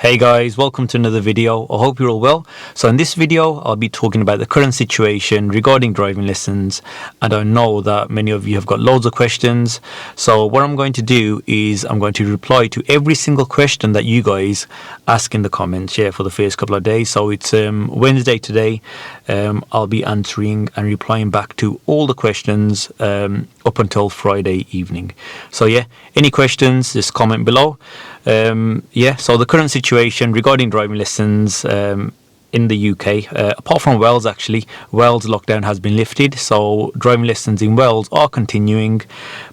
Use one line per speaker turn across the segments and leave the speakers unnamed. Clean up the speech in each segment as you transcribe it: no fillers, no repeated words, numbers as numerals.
Hey guys, welcome to another video. I hope you're all well. So in this video, I'll be talking about the current situation regarding driving lessons, and I know that many of you have got loads of questions. So what I'm going to do is I'm going to reply to every single question that you guys ask in the comments for the first couple of days. So it's Wednesday today. I'll be answering and replying back to all the questions up until Friday evening. So any questions, just comment below. So the current situation regarding driving lessons in the UK, apart from Wales actually, Wales lockdown has been lifted, so driving lessons in Wales are continuing,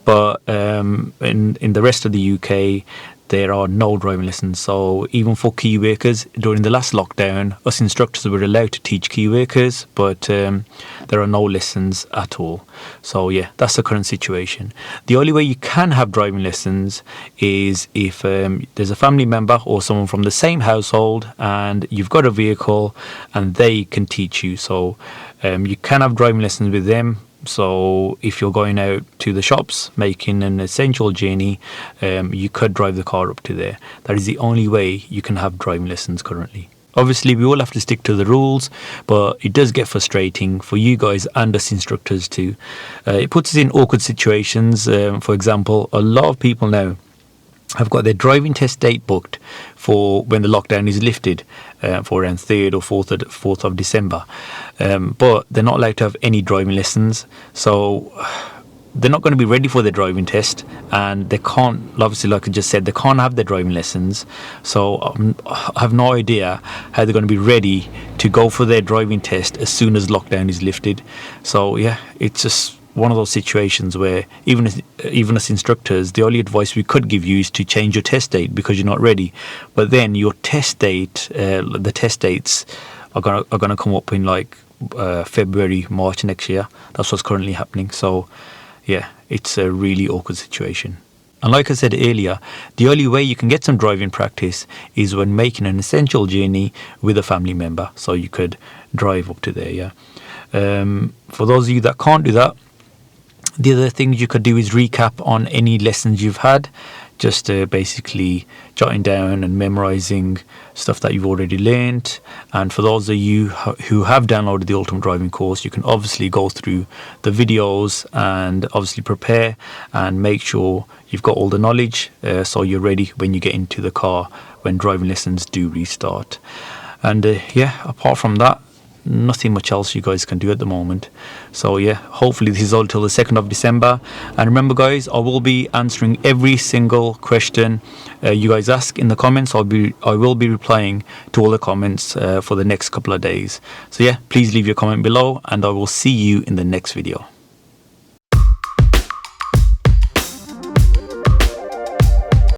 but in the rest of the UK there are no driving lessons. So even for key workers, during the last lockdown, us instructors were allowed to teach key workers, but there are no lessons at all. So that's the current situation. The only way you can have driving lessons is if there's a family member or someone from the same household and you've got a vehicle and they can teach you. So you can have driving lessons with them. So if you're going out to the shops making an essential journey, you could drive the car up to there. That is the only way you can have driving lessons currently. Obviously, we all have to stick to the rules, but it does get frustrating for you guys and us instructors too. It puts us in awkward situations. For example, a lot of people now have got their driving test date booked for when the lockdown is lifted, for around 3rd or 4th of December, but they're not allowed to have any driving lessons. So they're not going to be ready for their driving test, and they can't, obviously, like I just said, they can't have their driving lessons. So I have no idea how they're going to be ready to go for their driving test as soon as lockdown is lifted. So it's just one of those situations where even as instructors, the only advice we could give you is to change your test date because you're not ready. But then your test date, the test dates are gonna come up in like February, March next year. That's what's currently happening. So it's a really awkward situation. And like I said earlier, the only way you can get some driving practice is when making an essential journey with a family member. So you could drive up to there. For those of you that can't do that, the other things you could do is recap on any lessons you've had, just basically jotting down and memorizing stuff that you've already learned. And for those of you who have downloaded the Ultimate Driving course, you can obviously go through the videos and obviously prepare and make sure you've got all the knowledge so you're ready when you get into the car when driving lessons do restart. And apart from that, nothing much else you guys can do at the moment. So hopefully this is all till the 2nd of December. And remember guys, I will be answering every single question you guys ask in the comments. I will be replying to all the comments for the next couple of days. So please leave your comment below, and I will see you in the next video.